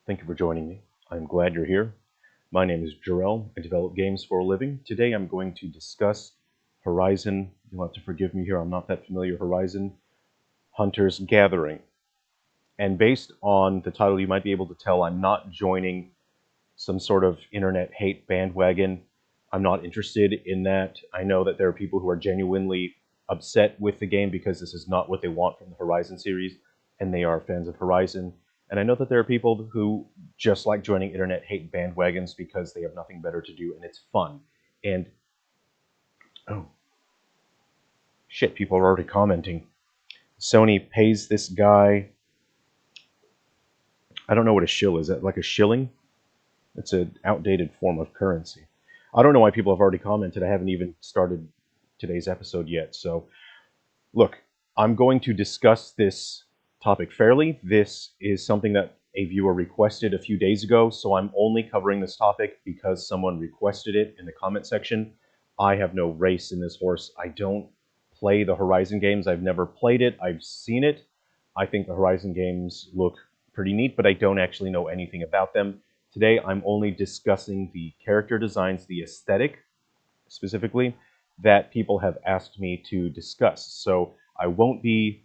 Thank you for joining me. I'm glad you're here. My name is Jarrell. I develop games for a living. Today I'm going to discuss Horizon. You'll have to forgive me here, I'm not that familiar. Horizon Hunter's Gathering. And based on the title, you might be able to tell I'm not joining some sort of internet hate bandwagon. I'm not interested in that. I know that there are people who are genuinely upset with the game because this is not what they want from the Horizon series, and they are fans of Horizon. And I know that there are people who just like joining internet hate bandwagons because they have nothing better to do and it's fun. And oh shit, people are already commenting. Sony pays this guy. I don't know what a shill is. That like a shilling? It's an outdated form of currency. I don't know why people have already commented. I haven't even started today's episode yet. So, look, I'm going to discuss this topic fairly. This is something that a viewer requested a few days ago, so I'm only covering this topic because someone requested it in the comment section. I have no race in this horse. I don't play the Horizon games. I've never played it. I've seen it. I think the Horizon games look pretty neat, but I don't actually know anything about them. Today, I'm only discussing the character designs, the aesthetic, specifically, that people have asked me to discuss. So I won't be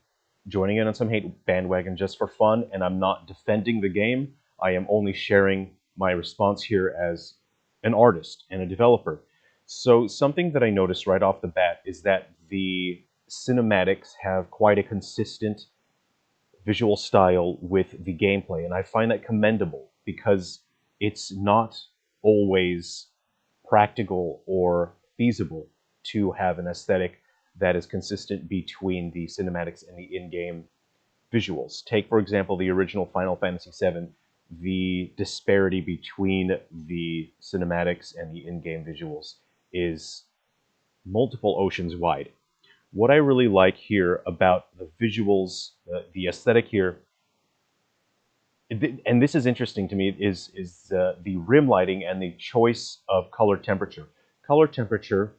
joining in on some hate bandwagon just for fun, and I'm not defending the game. I am only sharing my response here as an artist and a developer. So something that I noticed right off the bat is that the cinematics have quite a consistent visual style with the gameplay, and I find that commendable because it's not always practical or feasible to have an aesthetic that is consistent between the cinematics and the in-game visuals. Take, for example, the original Final Fantasy VII. The disparity between the cinematics and the in-game visuals is multiple oceans wide. What I really like here about the visuals, the aesthetic here, and this is interesting to me, is the rim lighting and the choice of color temperature. Color temperature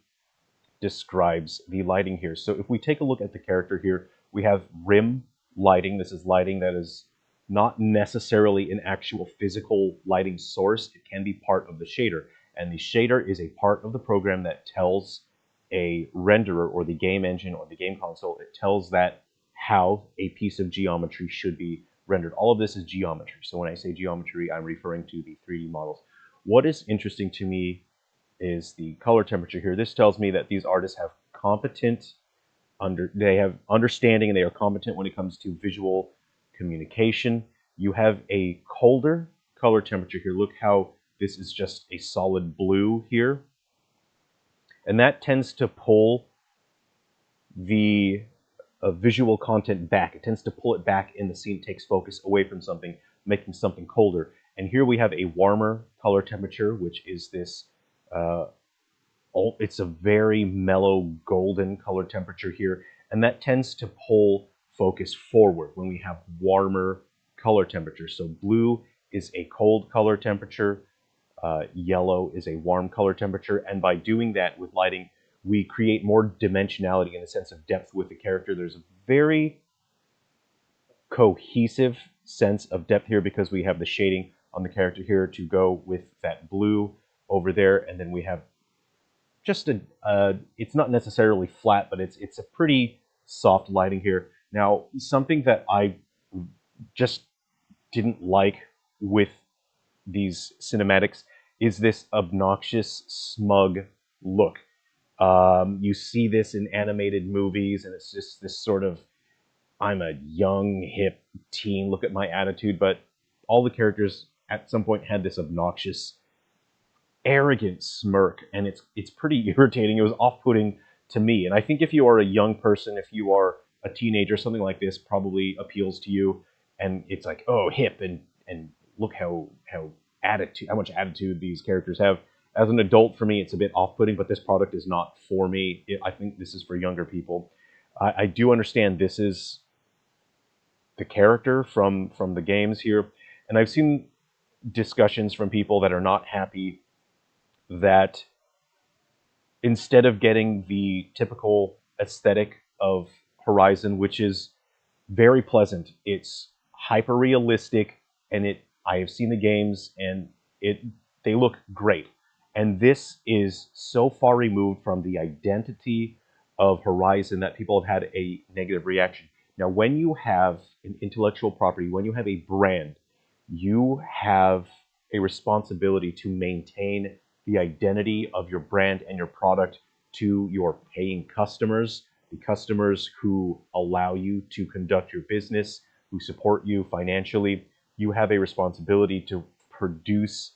describes the lighting here. So if we take a look at the character here, we have rim lighting. This is lighting that is not necessarily an actual physical lighting source. It can be part of the shader. And the shader is a part of the program that tells a renderer or the game engine or the game console, it tells that how a piece of geometry should be rendered. All of this is geometry. So when I say geometry, I'm referring to the 3D models. What is interesting to me is the color temperature here. This tells me that these artists have they have understanding and they are competent when it comes to visual communication. You have a colder color temperature here. Look how this is just a solid blue here. And that tends to pull the visual content back. It tends to pull it back in the scene, takes focus away from something, making something colder. And here we have a warmer color temperature, which is this, it's a very mellow golden color temperature here. And that tends to pull focus forward when we have warmer color temperature. So blue is a cold color temperature, yellow is a warm color temperature, and by doing that with lighting, we create more dimensionality in the sense of depth with the character. There's a very cohesive sense of depth here because we have the shading on the character here to go with that blue over there, and then we have just it's not necessarily flat, but it's a pretty soft lighting here. Now, something that I just didn't like with these cinematics is this obnoxious, smug look. You see this in animated movies, and it's just this sort of, I'm a young, hip teen, look at my attitude, but all the characters at some point had this obnoxious, arrogant smirk, and it's pretty irritating. It was off-putting to me, and I think if you are a young person, if you are a teenager, something like this probably appeals to you, and it's like, oh, hip, and look how much attitude these characters have. As an adult, for me, it's a bit off-putting, but this product is not for me. I think this is for younger people. I do understand this is the character from the games here, and I've seen discussions from people that are not happy that instead of getting the typical aesthetic of Horizon, which is very pleasant, it's hyper-realistic, and it I have seen the games, and they look great. And this is so far removed from the identity of Horizon that people have had a negative reaction. Now, when you have an intellectual property, when you have a brand, you have a responsibility to maintain the identity of your brand and your product to your paying customers, the customers who allow you to conduct your business, who support you financially. You have a responsibility to produce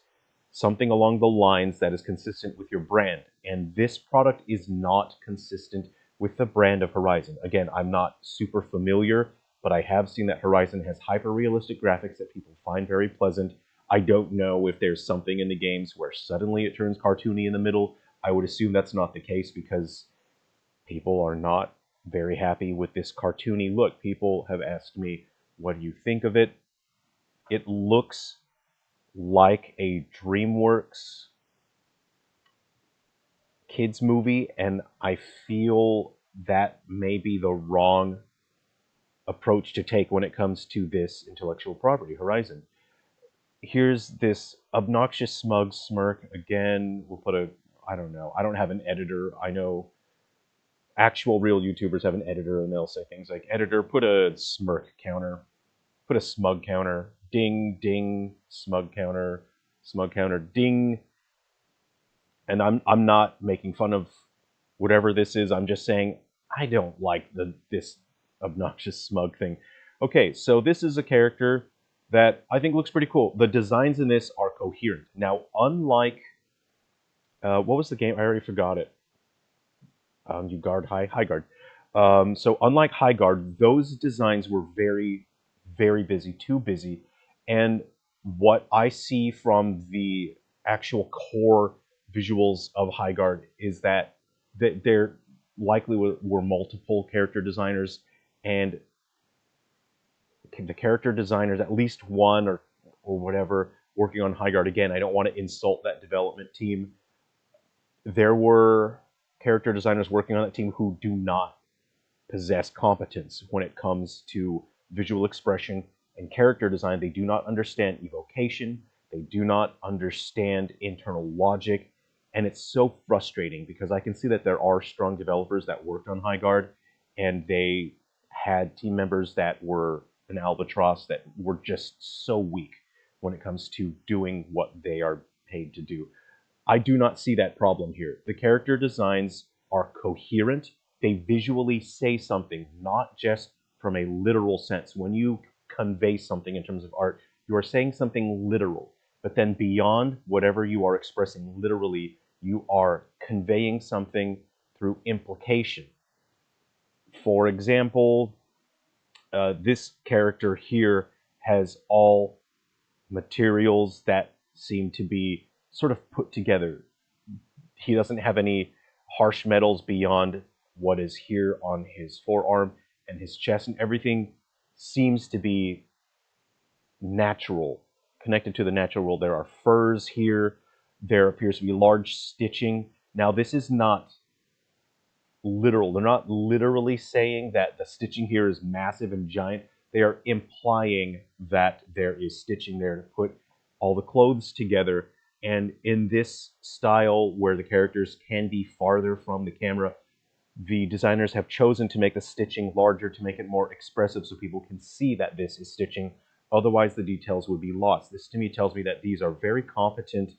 something along the lines that is consistent with your brand. And this product is not consistent with the brand of Horizon. Again, I'm not super familiar, but I have seen that Horizon has hyper-realistic graphics that people find very pleasant. I don't know if there's something in the games where suddenly it turns cartoony in the middle. I would assume that's not the case because people are not very happy with this cartoony look. People have asked me, what do you think of it? It looks like a DreamWorks kids movie, and I feel that may be the wrong approach to take when it comes to this intellectual property, Horizon. Here's this obnoxious smug smirk. Again, we'll put a, I don't know, I don't have an editor. I know actual real YouTubers have an editor and they'll say things like, editor, put a smirk counter, put a smug counter, ding, ding, smug counter, ding. And I'm not making fun of whatever this is. I'm just saying I don't like this obnoxious smug thing. Okay, so this is a character that I think looks pretty cool. The designs in this are coherent. Now, unlike what was the game? I already forgot it. You guard high guard. So unlike high guard, those designs were very, very busy, too busy. And what I see from the actual core visuals of high guard is that there likely were multiple character designers, and the character designers, at least one or whatever, working on high guard. Again, I don't want to insult that development team. There were character designers working on that team who do not possess competence when it comes to visual expression and character design. They do not understand evocation. They do not understand internal logic. And it's so frustrating because I can see that there are strong developers that worked on High Guard, and they had team members that were an albatross that were just so weak when it comes to doing what they are paid to do. I do not see that problem here. The character designs are coherent. They visually say something, not just from a literal sense. When you convey something in terms of art, you are saying something literal. But then beyond whatever you are expressing literally, you are conveying something through implication. For example, this character here has all materials that seem to be sort of put together. He doesn't have any harsh metals beyond what is here on his forearm and his chest, and everything seems to be natural, connected to the natural world. There are furs here. There appears to be large stitching. Now, this is not literal. They're not literally saying that the stitching here is massive and giant. They are implying that there is stitching there to put all the clothes together. And in this style where the characters can be farther from the camera, the designers have chosen to make the stitching larger to make it more expressive so people can see that this is stitching. Otherwise, the details would be lost. This to me tells me that these are very competent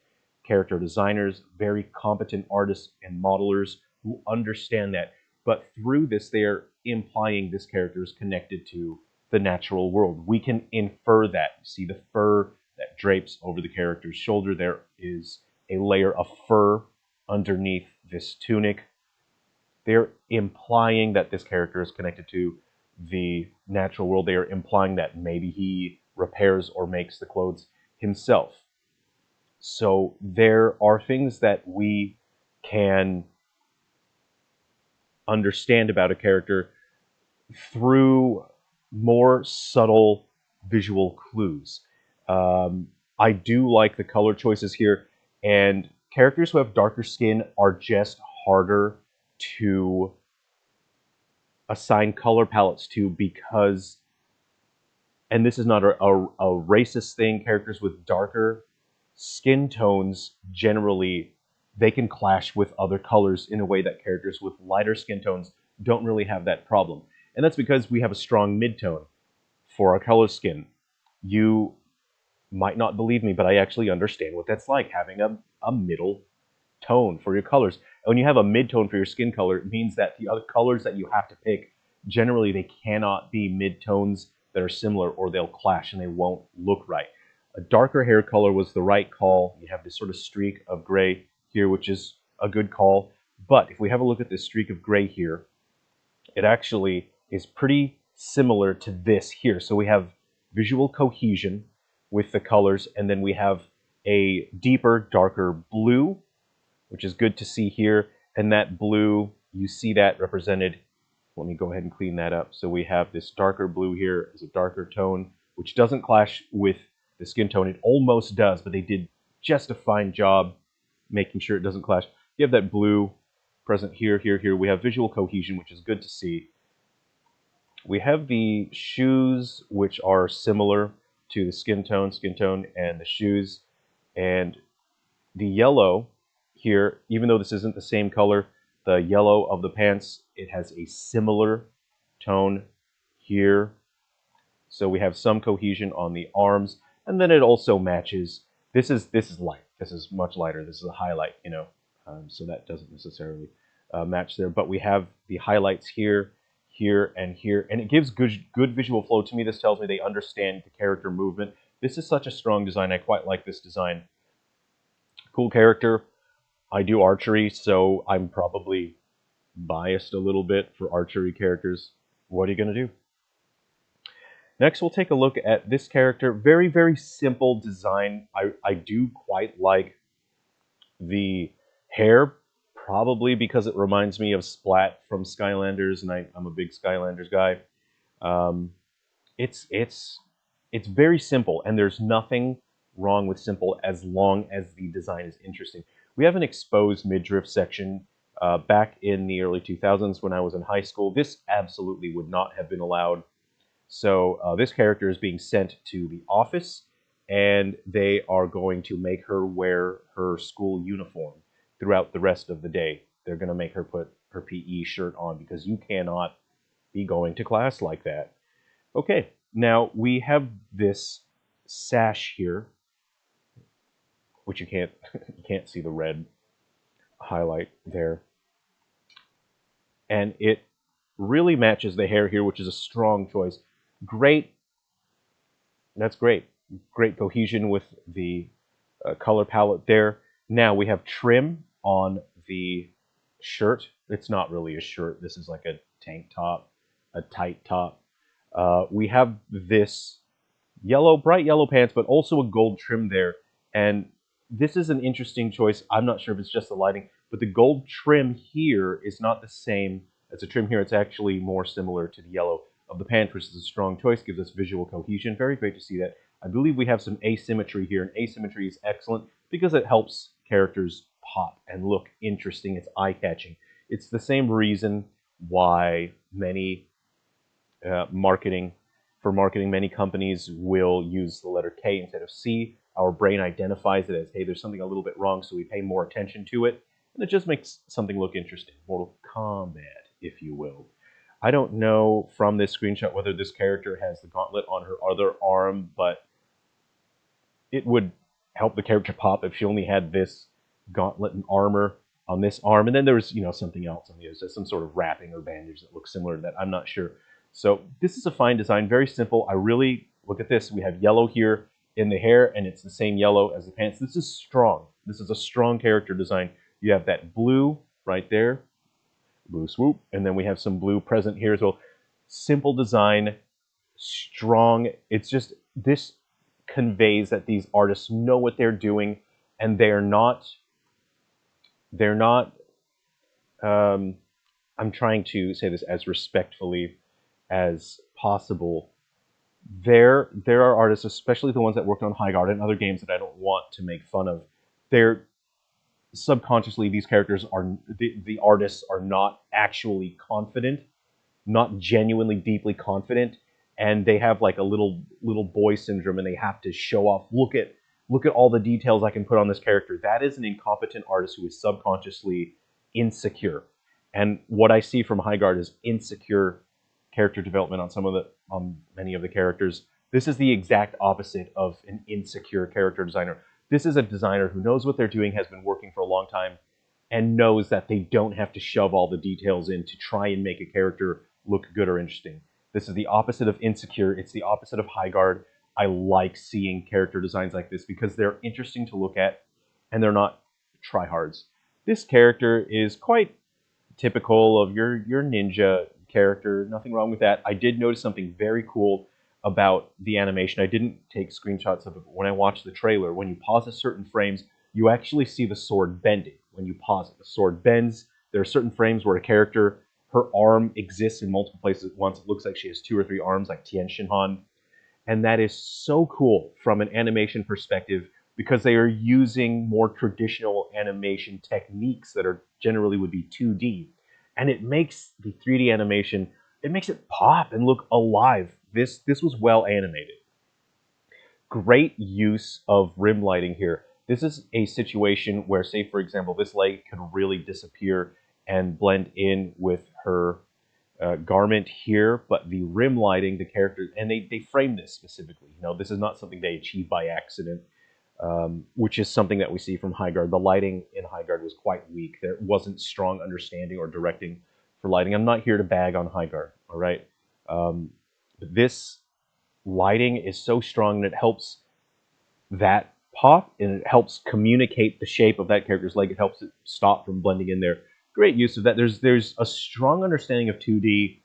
character designers, very competent artists and modelers who understand that. But through this, they are implying this character is connected to the natural world. We can infer that. You see the fur that drapes over the character's shoulder. There is a layer of fur underneath this tunic. They're implying that this character is connected to the natural world. They are implying that maybe he repairs or makes the clothes himself. So there are things that we can understand about a character through more subtle visual clues. I do like the color choices here, and characters who have darker skin are just harder to assign color palettes to because and this is not a racist thing. Characters with darker skin tones generally they can clash with other colors in a way that characters with lighter skin tones don't really have that problem. And that's because we have a strong midtone for our color skin. You might not believe me, but I actually understand what that's like having a middle tone for your colors. And when you have a mid-tone for your skin color, it means that the other colors that you have to pick, generally they cannot be mid-tones that are similar or they'll clash and they won't look right. A darker hair color was the right call. You have this sort of streak of gray here, which is a good call. But if we have a look at this streak of gray here, it actually is pretty similar to this here. So we have visual cohesion with the colors, and then we have a deeper, darker blue, which is good to see here. And that blue, you see that represented. Let me go ahead and clean that up. So we have this darker blue here as a darker tone, which doesn't clash with the skin tone. It almost does, but they did just a fine job making sure it doesn't clash. You have that blue present here, here, here. We have visual cohesion, which is good to see. We have the shoes, which are similar to the skin tone, and the shoes. And the yellow here, even though this isn't the same color, the yellow of the pants, it has a similar tone here. So we have some cohesion on the arms, and then it also matches. This is light. This is much lighter. This is a highlight, so that doesn't necessarily match there. But we have the highlights here, here, and here, and it gives good visual flow. To me, this tells me they understand the character movement. This is such a strong design. I quite like this design. Cool character. I do archery, so I'm probably biased a little bit for archery characters. What are you going to do? Next, we'll take a look at this character. Very, very simple design. I do quite like the hair, probably because it reminds me of Splat from Skylanders, and I'm a big Skylanders guy. Um, it's very simple, and there's nothing wrong with simple as long as the design is interesting. We have an exposed midriff section back in the early 2000s when I was in high school. This absolutely would not have been allowed. So this character is being sent to the office, and they are going to make her wear her school uniform throughout the rest of the day. They're going to make her put her PE shirt on because you cannot be going to class like that. Okay, now we have this sash here, which you can't see the red highlight there, and it really matches the hair here, which is a strong choice. Great, that's great. Great cohesion with the color palette there. Now we have trim on the shirt. It's not really a shirt. This is like a tank top, a tight top. We have this bright yellow pants, but also a gold trim there. And this is an interesting choice. I'm not sure if it's just the lighting, but the gold trim here is not the same as the trim here. It's actually more similar to the yellow of the pants, which is a strong choice, gives us visual cohesion. Very great to see that. I believe we have some asymmetry here, and asymmetry is excellent because it helps characters pop and look interesting. It's eye-catching. It's the same reason why many marketing many companies will use the letter K instead of C. Our brain identifies it as, hey, there's something a little bit wrong, so we pay more attention to it, and it just makes something look interesting. Mortal Kombat, if you will. I don't know from this screenshot whether this character has the gauntlet on her other arm, but it would help the character pop if she only had this gauntlet and armor on this arm, and then there was, something else on the other side, some sort of wrapping or bandage that looks similar to that. I'm not sure. So this is a fine design, very simple. I really look at this. We have yellow here in the hair, and it's the same yellow as the pants. This is strong. This is a strong character design. You have that blue right there, blue swoop, and then we have some blue present here as well. Simple design, strong. It's just, this conveys that these artists know what they're doing, and they're not, I'm trying to say this as respectfully as possible. There are artists, especially the ones that worked on Highguard and other games that I don't want to make fun of. They're subconsciously, these characters are, the artists are not actually confident, not genuinely deeply confident, and they have like a little boy syndrome, and they have to show off. Look at all the details I can put on this character. That is an incompetent artist who is subconsciously insecure. And what I see from Highguard is insecure character development on many of the characters. This is the exact opposite of an insecure character designer. This is a designer who knows what they're doing, has been working for a long time, and knows that they don't have to shove all the details in to try and make a character look good or interesting. This is the opposite of insecure. It's the opposite of Highguard. I like seeing character designs like this because they're interesting to look at and they're not tryhards. This character is quite typical of your ninja character. Nothing wrong with that. I did notice something very cool about the animation. I didn't take screenshots of it, but when I watched the trailer, when you pause at certain frames, you actually see the sword bending. When you pause it, the sword bends. There are certain frames where a character, her arm exists in multiple places at once. It looks like she has 2 or 3 arms, like Tien Shinhan. And that is so cool from an animation perspective because they are using more traditional animation techniques that are generally would be 2D. And it makes the 3D animation, it makes it pop and look alive. This was well animated. Great use of rim lighting here. This is a situation where, say, for example, this leg could really disappear and blend in with her garment here, but the rim lighting, the characters, and they frame this specifically. You know, this is not something they achieved by accident, which is something that we see from Highguard. The lighting in Highguard was quite weak. There wasn't strong understanding or directing for lighting. I'm not here to bag on Highguard, all right? But this lighting is so strong that it helps that pop, and it helps communicate the shape of that character's leg. It helps it stop from blending in there. Great use of that. There's a strong understanding of 2D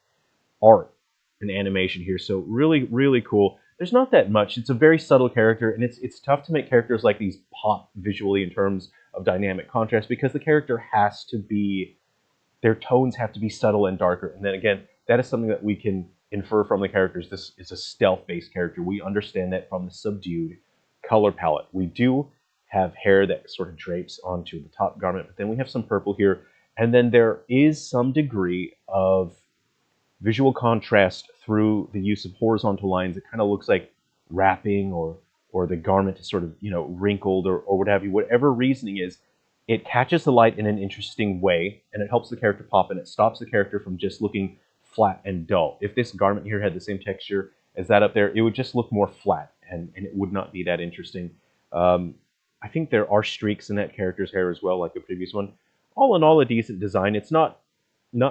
art and animation here, so really cool. There's not that much. It's a very subtle character, and it's tough to make characters like these pop visually in terms of dynamic contrast because the character has to be, their tones have to be subtle and darker. And then again, that is something that we can infer from the characters. This is a stealth-based character. We understand that from the subdued color palette. We do have hair that sort of drapes onto the top garment, but then we have some purple here, and then there is some degree of visual contrast through the use of horizontal lines. It kind of looks like wrapping, or the garment is sort of, you know, wrinkled, or what have you. Whatever reasoning is, it catches the light in an interesting way, and it helps the character pop, and it stops the character from just looking flat and dull. If this garment here had the same texture as that up there, it would just look more flat, and it would not be that interesting. I think there are streaks in that character's hair as well, like the previous one. All in all, a decent design. It's not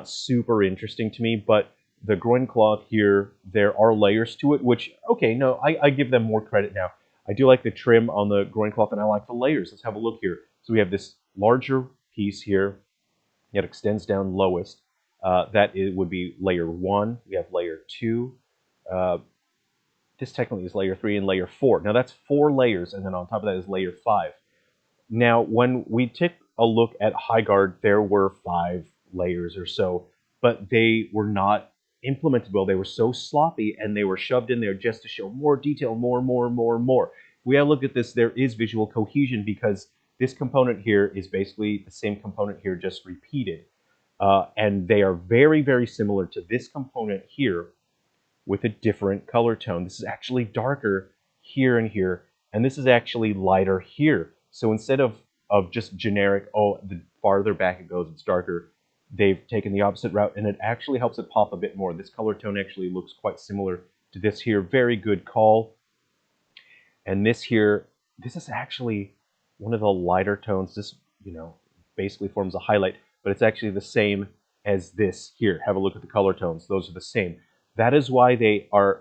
super interesting to me, but the groin cloth here, there are layers to it, which, okay, no, I give them more credit now. I do like the trim on the groin cloth, and I like the layers. Let's have a look here. So we have this larger piece here that extends down lowest. Would be layer 1. We have layer 2. This technically is layer 3 and layer 4. Now that's 4 layers, and then on top of that is layer 5. Now, when we took a look at Highguard, there were 5 layers or so, but they were not implemented well. They were so sloppy, and they were shoved in there just to show more detail, more. If we have a look at this, there is visual cohesion because this component here is basically the same component here, just repeated. And they are very similar to this component here with a different color tone. This is actually darker here and here, and this is actually lighter here. So instead of just generic, oh, the farther back it goes, it's darker, they've taken the opposite route, and it actually helps it pop a bit more. This color tone actually looks quite similar to this here. Very good call. And this here, this is actually one of the lighter tones. This, you know, basically forms a highlight, but it's actually the same as this here. Have a look at the color tones. Those are the same. That is why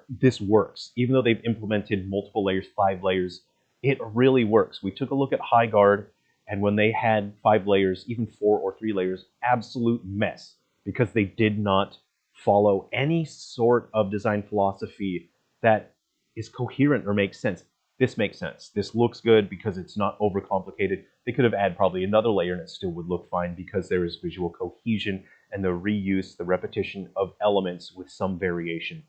this works. Even though they've implemented multiple layers, 5 layers, it really works. We took a look at Highguard, and when they had 5 layers, even 4 or 3 layers, absolute mess, because they did not follow any sort of design philosophy that is coherent or makes sense. This makes sense. This looks good because it's not overcomplicated. They could have added probably another layer and it still would look fine because there is visual cohesion and the reuse, the repetition of elements with some variation.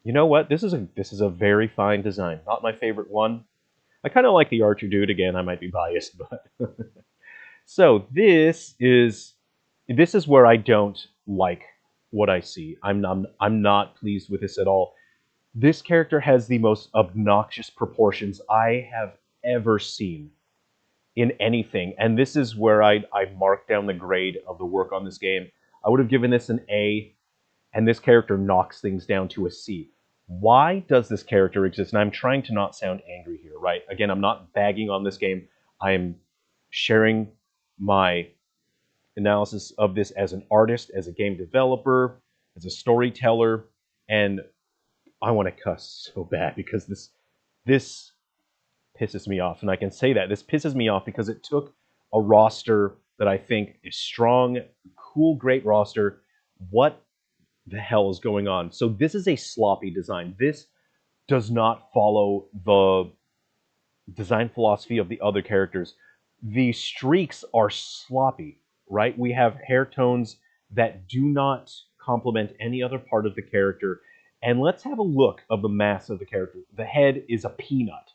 You know what? This is a very fine design. Not my favorite one. I kind of like the Archer dude. Again, I might be biased, but so this is where I don't like what I see. I'm not pleased with this at all. This character has the most obnoxious proportions I have ever seen in anything. And this is where I marked down the grade of the work on this game. I would have given this an A, and this character knocks things down to a C. Why does this character exist? And I'm trying to not sound angry here, right? Again, I'm not bagging on this game. I am sharing my analysis of this as an artist, as a game developer, as a storyteller, and I want to cuss so bad because this pisses me off. And I can say that. This pisses me off because it took a roster that I think is strong, cool, great roster. What the hell is going on? So this is a sloppy design. This does not follow the design philosophy of the other characters. The streaks are sloppy, right? We have hair tones that do not complement any other part of the character. And let's have a look of the mass of the character. The head is a peanut.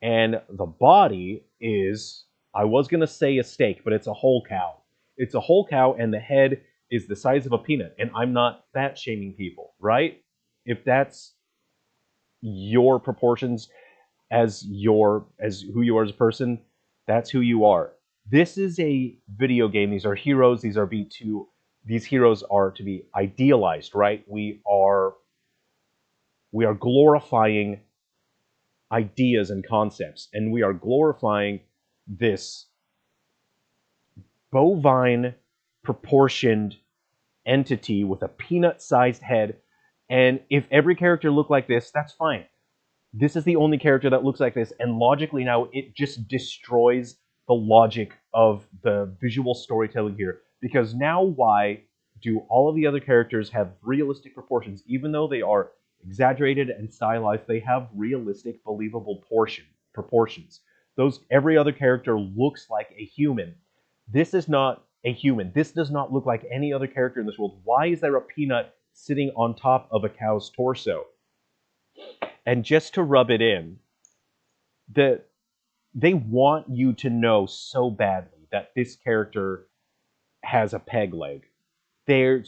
And the body is, I was going to say a steak, but it's a whole cow. It's a whole cow, and the head is the size of a peanut. And I'm not fat shaming people, right? If that's your proportions as who you are as a person, that's who you are. This is a video game. These are heroes. These are V2. These heroes are to be idealized, right? We are glorifying ideas and concepts, and we are glorifying this bovine proportioned entity with a peanut-sized head. And if every character looked like this, that's fine. This is the only character that looks like this, and logically now it just destroys the logic of the visual storytelling here. Because now why do all of the other characters have realistic proportions? Even though they are exaggerated and stylized, they have realistic, believable proportions. Every other character looks like a human. This is not a human. This does not look like any other character in this world. Why is there a peanut sitting on top of a cow's torso? And just to rub it in, they want you to know so badly that this character has a peg leg. They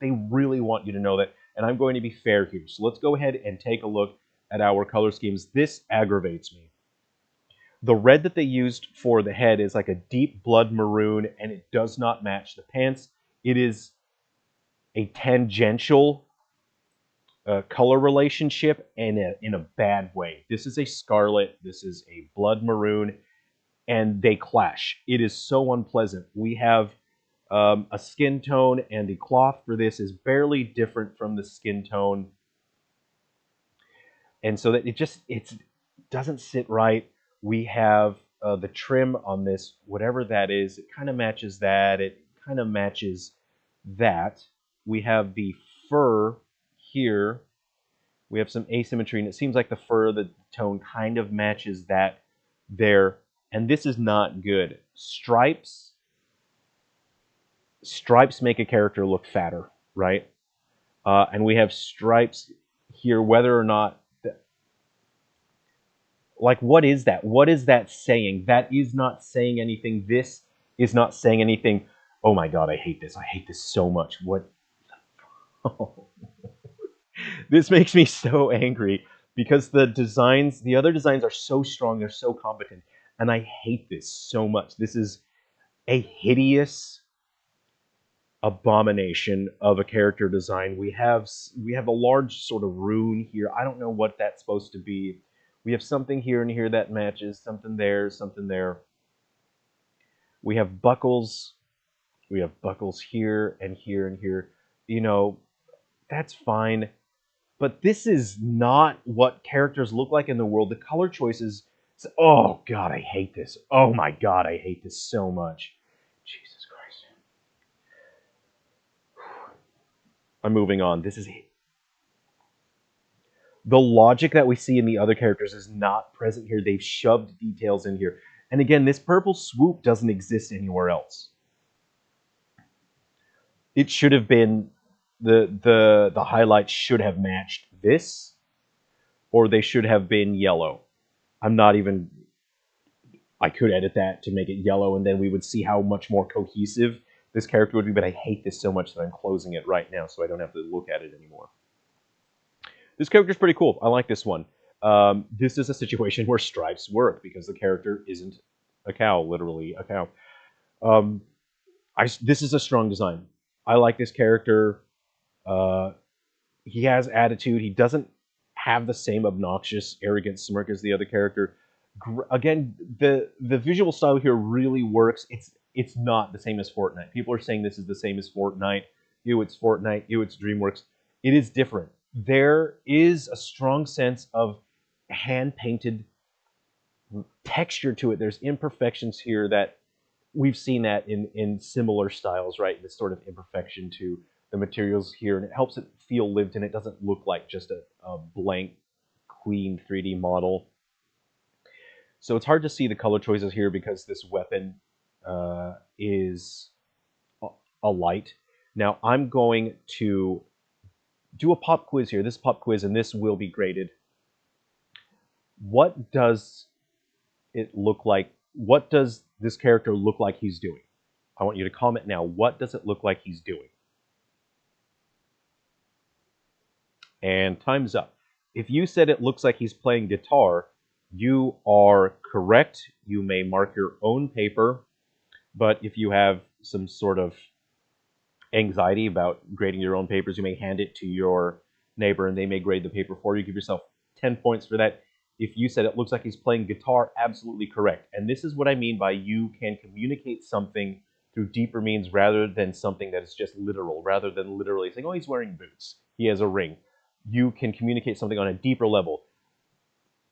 really want you to know that, and I'm going to be fair here. So let's go ahead and take a look at our color schemes. This aggravates me. The red that they used for the head is like a deep blood maroon, and it does not match the pants. It is a tangential color relationship in a bad way. This is a scarlet, this is a blood maroon, and they clash. It is so unpleasant. We have a skin tone, and the cloth for this is barely different from the skin tone, and so that it doesn't sit right. We have the trim on this, whatever that is, it kind of matches that. It kind of matches that. We have the fur here. We have some asymmetry, and it seems like the fur, the tone kind of matches that there. And this is not good. Stripes make a character look fatter, right? And we have stripes here, whether or not... Like, what is that? What is that saying? That is not saying anything. This is not saying anything. Oh my god, I hate this. I hate this so much. What? Oh. This makes me so angry because the other designs are so strong, they're so competent, and I hate this so much. This is a hideous abomination of a character design. We have a large sort of rune here. I don't know what that's supposed to be. We have something here and here that matches, something there, something there. We have buckles. We have buckles here and here and here. You know, that's fine. But this is not what characters look like in the world. The color choices... Oh, God, I hate this. Oh, my God, I hate this so much. Jesus Christ. I'm moving on. This is... The logic that we see in the other characters is not present here. They've shoved details in here. And again, this purple swoop doesn't exist anywhere else. It should have been... The highlights should have matched this, or they should have been yellow. I'm not even... I could edit that to make it yellow, and then we would see how much more cohesive this character would be, but I hate this so much that I'm closing it right now so I don't have to look at it anymore. This character's pretty cool. I like this one. This is a situation where stripes work because the character isn't a cow, literally a cow. Um, this is a strong design. I like this character. Uh, he has attitude. He doesn't have the same obnoxious, arrogant smirk as the other character. Again, the visual style here really works. It's not the same as Fortnite. People are saying this is the same as Fortnite. It's Fortnite. It's DreamWorks. It is different. There is a strong sense of hand-painted texture to it. There's imperfections here that we've seen that in similar styles, right? This sort of imperfection to the materials here, and it helps it feel lived in. It doesn't look like just a blank, clean 3D model. So it's hard to see the color choices here because this weapon is a light. Now I'm going to do a pop quiz here. This pop quiz, and this will be graded. What does it look like? What does this character look like he's doing? I want you to comment now. What does it look like he's doing? And time's up. If you said it looks like he's playing guitar, you are correct. You may mark your own paper, but if you have some sort of anxiety about grading your own papers, you may hand it to your neighbor and they may grade the paper for you. Give yourself 10 points for that. If you said it looks like he's playing guitar, absolutely correct. And this is what I mean by you can communicate something through deeper means rather than something that is just literal, rather than literally saying, oh, he's wearing boots, he has a ring. You can communicate something on a deeper level.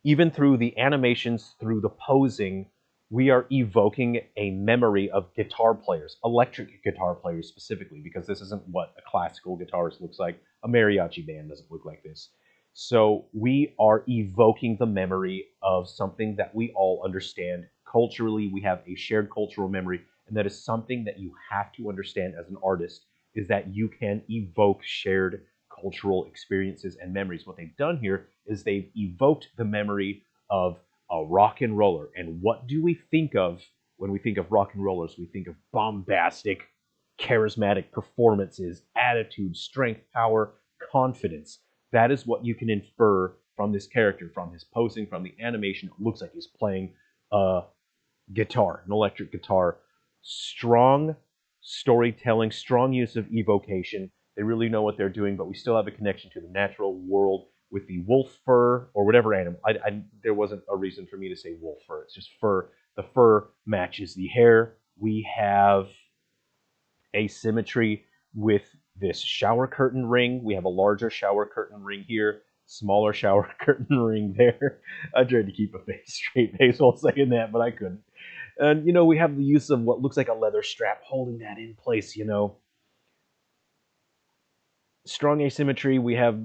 Even through the animations, through the posing, we are evoking a memory of guitar players, electric guitar players specifically, because this isn't what a classical guitarist looks like. A mariachi band doesn't look like this. So we are evoking the memory of something that we all understand. Culturally, we have a shared cultural memory, and that is something that you have to understand as an artist, is that you can evoke shared cultural experiences and memories. What they've done here is they've evoked the memory of a rock and roller. And what do we think of when we think of rock and rollers? We think of bombastic, charismatic performances, attitude, strength, power, confidence. That is what you can infer from this character, from his posing, from the animation. It looks like he's playing a guitar, an electric guitar. Strong storytelling, strong use of evocation. They really know what they're doing, but we still have a connection to the natural world with the wolf fur or whatever animal. There wasn't a reason for me to say wolf fur. It's just fur. The fur matches the hair. We have asymmetry with this shower curtain ring. We have a larger shower curtain ring here, smaller shower curtain ring there. I tried to keep a straight face while saying that, but I couldn't. And, we have the use of what looks like a leather strap holding that in place, Strong asymmetry. We have,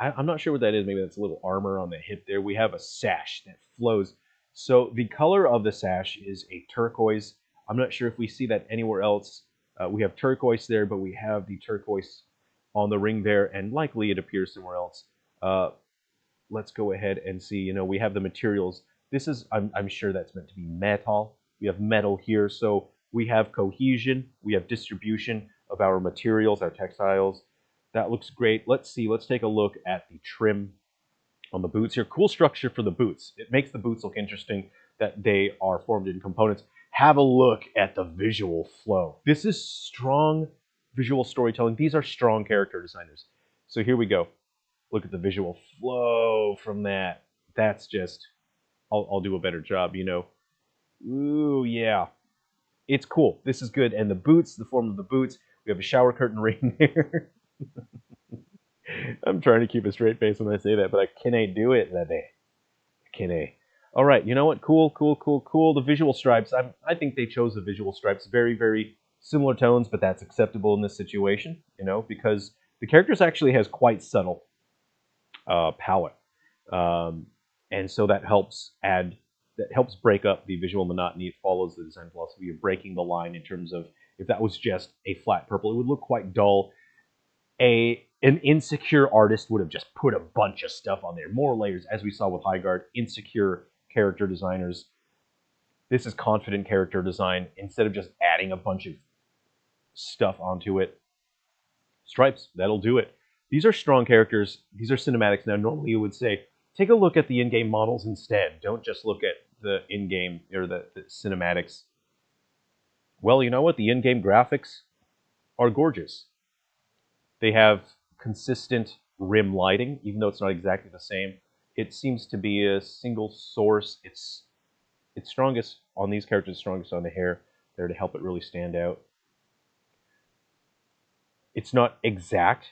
I'm not sure what that is. Maybe that's a little armor on the hip there. We have a sash that flows. So the color of the sash is a turquoise. I'm not sure if we see that anywhere else. We have turquoise there, but we have the turquoise on the ring there, and likely it appears somewhere else. Let's go ahead and see. We have the materials. This is, I'm sure that's meant to be metal. We have metal here, so we have cohesion. We have distribution of our materials, our textiles. That looks great. Let's see. Let's take a look at the trim on the boots here. Cool structure for the boots. It makes the boots look interesting that they are formed in components. Have a look at the visual flow. This is strong visual storytelling. These are strong character designers. So here we go. Look at the visual flow from that. That's just, I'll do a better job, Ooh, yeah. It's cool. This is good. And the boots, the form of the boots, we have a shower curtain ring there. I'm trying to keep a straight face when I say that, but I can't do it that day. Can't. All right, you know what? Cool, cool, cool, cool. The visual stripes. I think they chose the visual stripes. Very, very similar tones, but that's acceptable in this situation, because the characters actually has quite subtle palette, and so that helps break up the visual monotony. It follows the design philosophy of breaking the line in terms of if that was just a flat purple, it would look quite dull. An insecure artist would have just put a bunch of stuff on there, more layers, as we saw with Highguard. Insecure character designers. This is confident character design. Instead of just adding a bunch of stuff onto it. Stripes, that'll do it. These are strong characters. These are cinematics. Now, normally you would say, take a look at the in-game models instead. Don't just look at the in-game or the cinematics. Well, you know what? The in-game graphics are gorgeous. They have consistent rim lighting, even though it's not exactly the same. It seems to be a single source. It's strongest on these characters, strongest on the hair, there to help it really stand out. It's not exact.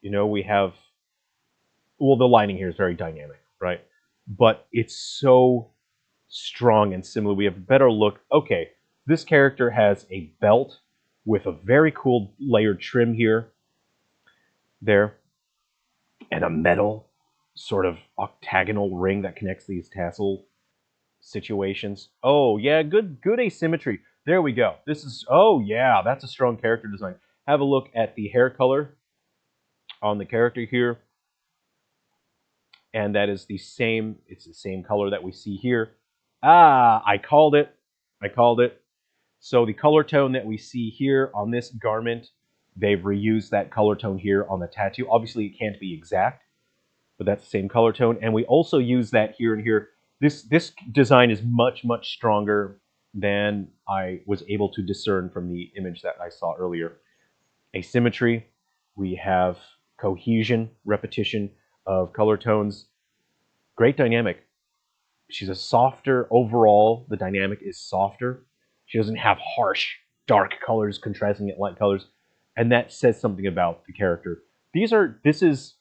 You know, we have, well, the lighting here is very dynamic, right? But it's so strong and similar. We have a better look. Okay, this character has a belt with a very cool layered trim here, there, and a metal sort of octagonal ring that connects these tassel situations. Oh yeah, good asymmetry. There we go. This is, oh yeah, that's a strong character design. Have a look at the hair color on the character here, and that is the same. It's the same color that we see here. Ah, I called it. I called it. So the color tone that we see here on this garment, they've reused that color tone here on the tattoo. Obviously, it can't be exact, but that's the same color tone. And we also use that here and here. This design is much, much stronger than I was able to discern from the image that I saw earlier. Asymmetry, we have cohesion, repetition of color tones. Great dynamic. She's a softer, overall, the dynamic is softer. She doesn't have harsh, dark colors contrasting at light colors. And that says something about the character. This is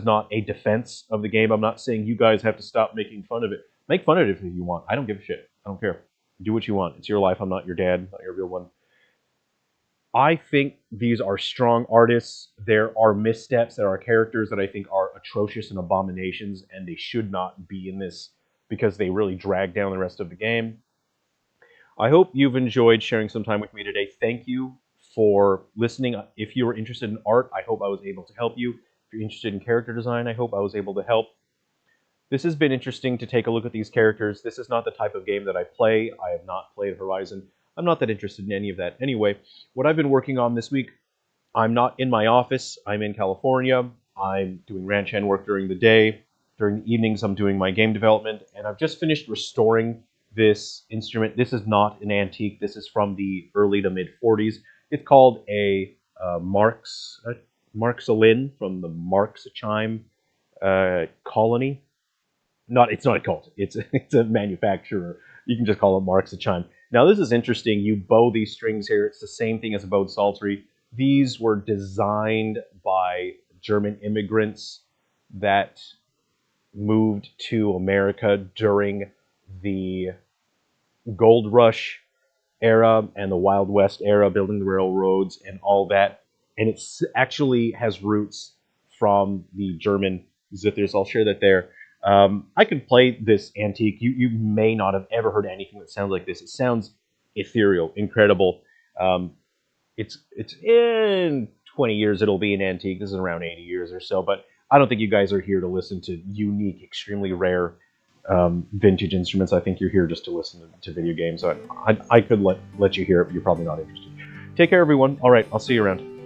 not a defense of the game. I'm not saying you guys have to stop making fun of it. Make fun of it if you want. I don't give a shit. I don't care. Do what you want. It's your life. I'm not your dad, not your real one. I think these are strong artists. There are missteps. There are characters that I think are atrocious and abominations, and they should not be in this because they really drag down the rest of the game. I hope you've enjoyed sharing some time with me today. Thank you for listening. If you were interested in art, I hope I was able to help you. If you're interested in character design, I hope I was able to help. This has been interesting to take a look at these characters. This is not the type of game that I play. I have not played Horizon. I'm not that interested in any of that. Anyway, what I've been working on this week, I'm not in my office. I'm in California. I'm doing ranch hand work during the day. During the evenings, I'm doing my game development. And I've just finished restoring this instrument. This is not an antique. This is from the early to mid-40s. It's called a Marxolin from the Marxheim colony. It's not a cult. It's a manufacturer. You can just call it Marxheim. Now this is interesting. You bow these strings here. It's the same thing as a bowed psaltery. These were designed by German immigrants that moved to America during the Gold Rush era and the Wild West era, building the railroads and all that. And it actually has roots from the German zithers. I'll share that there. I can play this antique. You may not have ever heard anything that sounds like this. It sounds ethereal, incredible. It's in 20 years it'll be an antique. This is around 80 years or so, but I don't think you guys are here to listen to unique, extremely rare vintage instruments. I think you're here just to listen to video games. I could let you hear it, but you're probably not interested. Take care, everyone. All right, I'll see you around.